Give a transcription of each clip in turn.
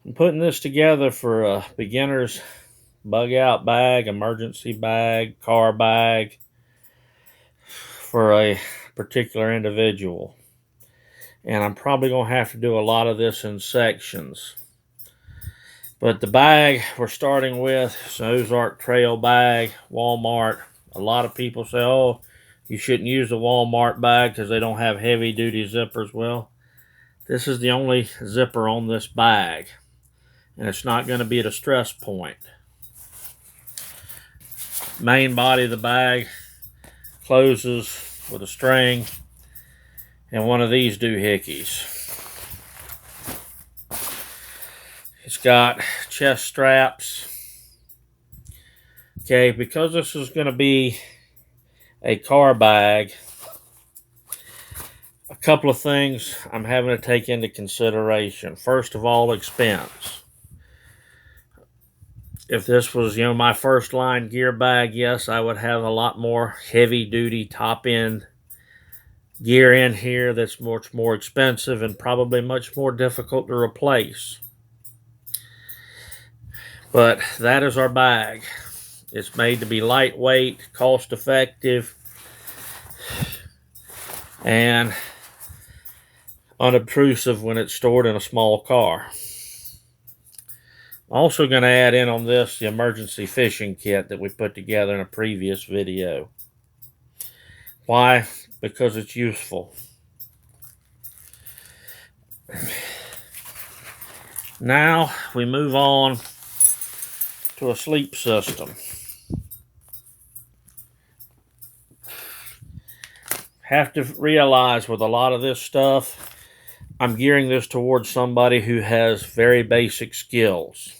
I'm putting this together for a beginner's bug out bag, emergency bag, car bag for a particular individual. And I'm probably going to have to do a lot of this in sections. But the bag we're starting with is an Ozark Trail bag, Walmart. A lot of people say, oh, you shouldn't use a Walmart bag because they don't have heavy duty zippers. Well, this is the only zipper on this bag, and it's not going to be at a stress point. Main body of the bag closes with a string and one of these doohickeys. It's got chest straps. Okay, because this is going to be a car bag, a couple of things I'm having to take into consideration. First of all, expense. If this was, my first line gear bag, yes, I would have a lot more heavy duty top end gear in here that's much more expensive and probably much more difficult to replace. But that is our bag. It's made to be lightweight, cost effective, and unobtrusive when it's stored in a small car. I'm also going to add in on this the emergency fishing kit that we put together in a previous video. Why? Because it's useful. Now we move on to a sleep system. Have to realize with a lot of this stuff, I'm gearing this towards somebody who has very basic skills.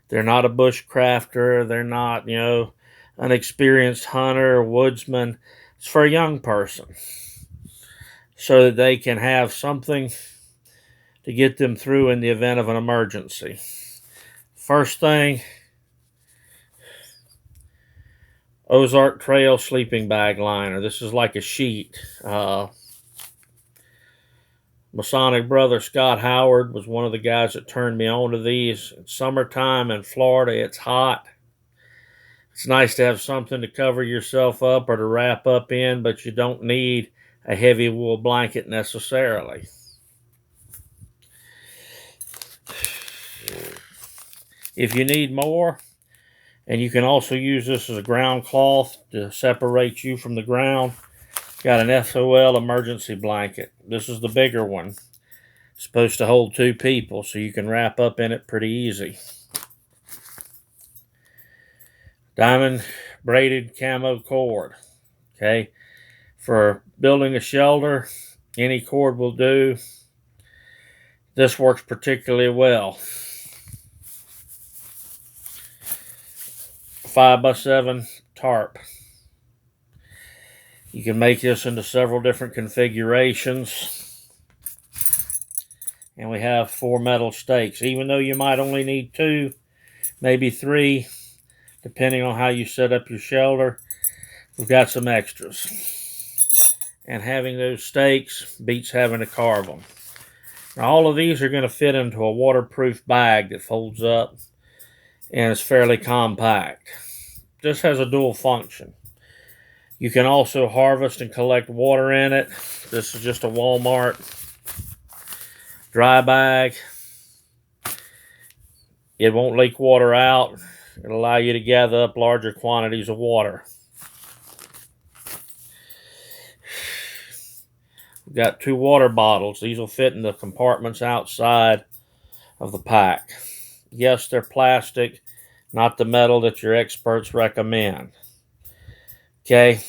They're not a bushcrafter. They're not, an experienced hunter or woodsman. It's for a young person so that they can have something to get them through in the event of an emergency. First thing, Ozark Trail sleeping bag liner. This is like a sheet. Masonic brother Scott Howard was one of the guys that turned me on to these. It's summertime in Florida. It's hot. It's nice to have something to cover yourself up or to wrap up in, but you don't need a heavy wool blanket necessarily. If you need more, and you can also use this as a ground cloth to separate you from the ground, got an SOL emergency blanket. This is the bigger one. It's supposed to hold 2 people, so you can wrap up in it pretty easy. Diamond braided camo cord. Okay, for building a shelter, any cord will do. This works particularly well. 5x7 tarp. You can make this into several different configurations. And we have 4 metal stakes. Even though you might only need 2, maybe 3, depending on how you set up your shelter, we've got some extras. And having those stakes beats having to carve them. Now, all of these are going to fit into a waterproof bag that folds up and is fairly compact. This has a dual function. You can also harvest and collect water in it. This is just a Walmart dry bag. It won't leak water out. It'll allow you to gather up larger quantities of water. We've got 2 water bottles. These will fit in the compartments outside of the pack. Yes, they're plastic, not the metal that your experts recommend. Okay,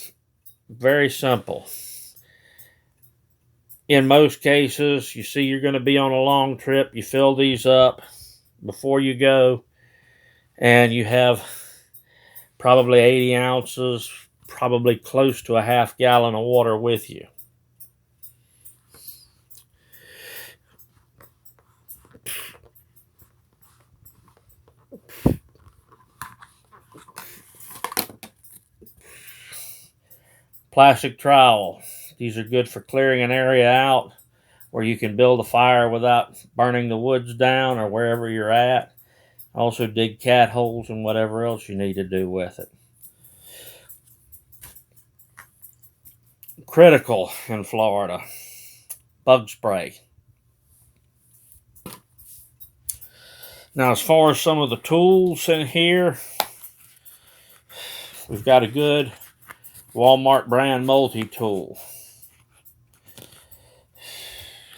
very simple. In most cases, you see you're going to be on a long trip, you fill these up before you go, and you have probably 80 ounces, probably close to a half gallon of water with you. Plastic trowel. These are good for clearing an area out where you can build a fire without burning the woods down or wherever you're at. Also dig cat holes and whatever else you need to do with it. Critical in Florida. Bug spray. Now, as far as some of the tools in here, we've got a good Walmart brand multi-tool.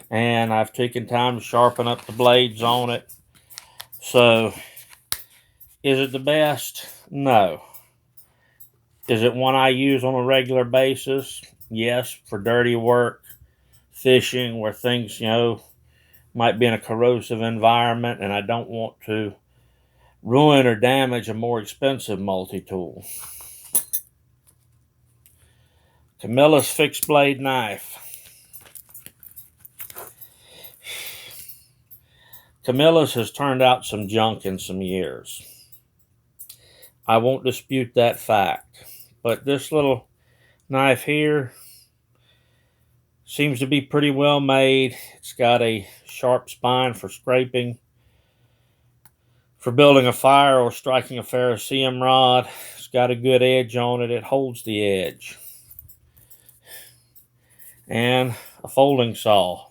And I've taken time to sharpen up the blades on it. So, is it the best? No. Is it one I use on a regular basis? Yes, for dirty work, fishing, where things, might be in a corrosive environment and I don't want to ruin or damage a more expensive multi-tool. Camillus fixed blade knife. Camillus has turned out some junk in some years. I won't dispute that fact. But this little knife here seems to be pretty well made. It's got a sharp spine for scraping, for building a fire or striking a ferrocerium rod. It's got a good edge on it. It holds the edge. And a folding saw.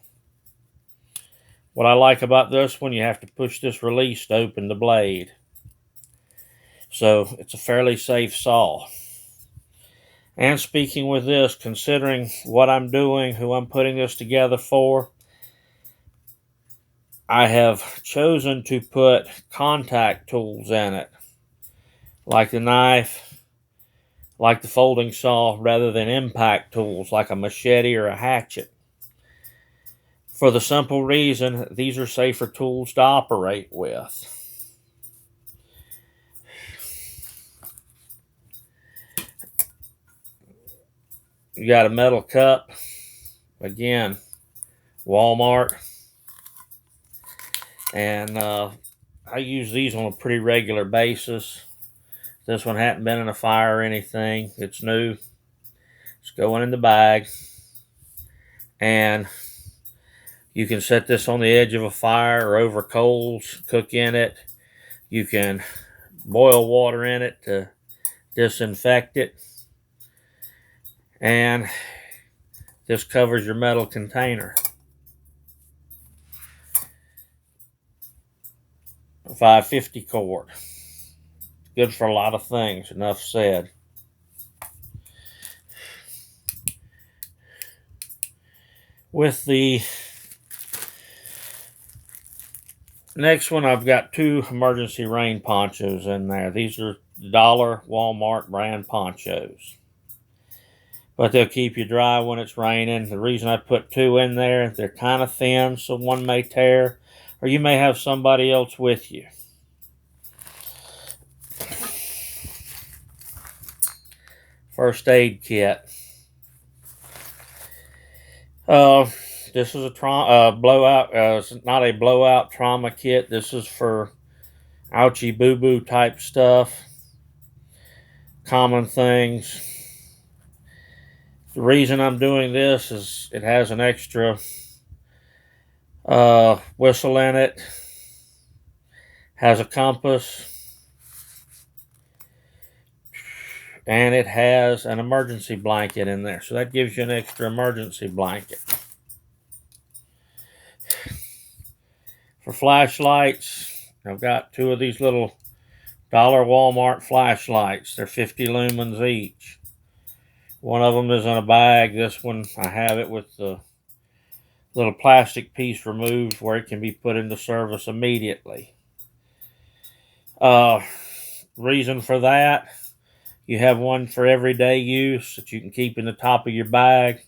What I like about this one, you have to push this release to open the blade. So it's a fairly safe saw. And speaking with this, considering what I'm doing, who I'm putting this together for, I have chosen to put contact tools in it, like the knife, like the folding saw, rather than impact tools like a machete or a hatchet. For the simple reason, these are safer tools to operate with. You got a metal cup. Again, Walmart. And I use these on a pretty regular basis. This one hadn't been in a fire or anything. It's new. It's going in the bag. And you can set this on the edge of a fire or over coals, cook in it. You can boil water in it to disinfect it. And this covers your metal container. A 550 cord. Good for a lot of things, enough said. With the next one, I've got two emergency rain ponchos in there. These are dollar Walmart brand ponchos. But they'll keep you dry when it's raining. The reason I put two in there, they're kind of thin, so one may tear, or you may have somebody else with you. First aid kit. This is a blowout. It's not a blowout trauma kit. This is for ouchie boo boo type stuff. Common things. The reason I'm doing this is it has an extra whistle in it. Has a compass. And it has an emergency blanket in there. So that gives you an extra emergency blanket. For flashlights, I've got two of these little dollar Walmart flashlights. They're 50 lumens each. One of them is in a bag. This one, I have it with the little plastic piece removed where it can be put into service immediately. Reason for that, you have one for everyday use that you can keep in the top of your bag.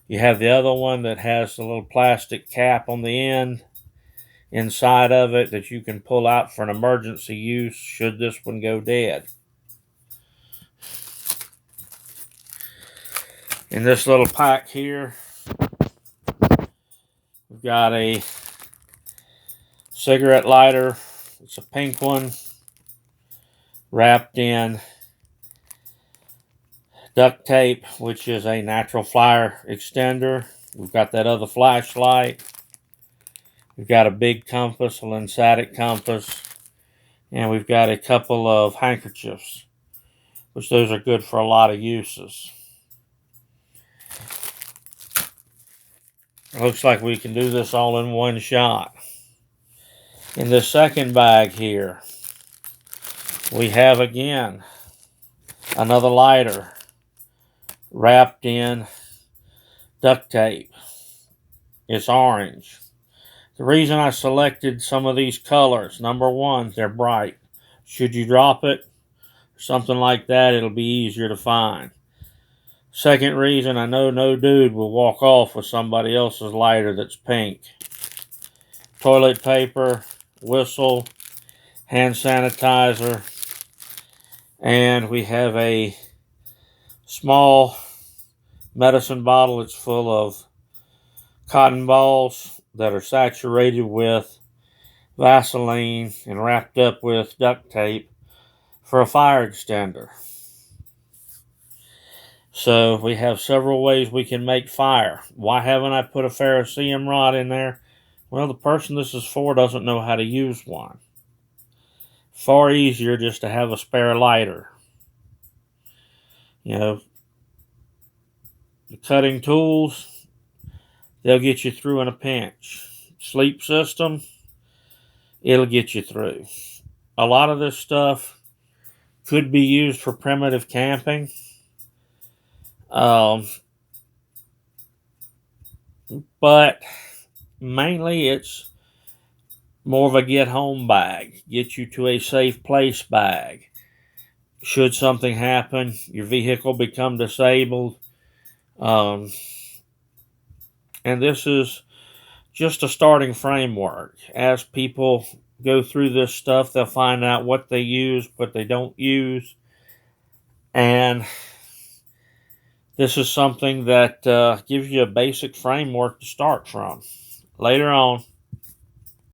You have the other one that has the little plastic cap on the end inside of it that you can pull out for an emergency use should this one go dead. In this little pack here, we've got a cigarette lighter. It's a pink one wrapped in duct tape, which is a natural flyer extender. We've got that other flashlight. We've got a big compass, a lensatic compass. And we've got a couple of handkerchiefs, which those are good for a lot of uses. It looks like we can do this all in one shot. In the second bag here, we have again another lighter wrapped in duct tape. It's orange. The reason I selected some of these colors, number one, they're bright. Should you drop it, something like that, it'll be easier to find. Second reason, I know no dude will walk off with somebody else's lighter that's pink. Toilet paper, whistle, hand sanitizer, and we have a small medicine bottle. It's full of cotton balls that are saturated with Vaseline and wrapped up with duct tape for a fire extender. So we have several ways we can make fire. Why haven't I put a ferrocerium rod in there? Well, the person this is for doesn't know how to use one. Far easier just to have a spare lighter. You know, the cutting tools, they'll get you through in a pinch. Sleep system, it'll get you through. A lot of this stuff could be used for primitive camping. But mainly it's more of a get home bag, get you to a safe place bag. Should something happen, your vehicle become disabled. And this is just a starting framework. As people go through this stuff, they'll find out what they use, what they don't use. And this is something that gives you a basic framework to start from. Later on.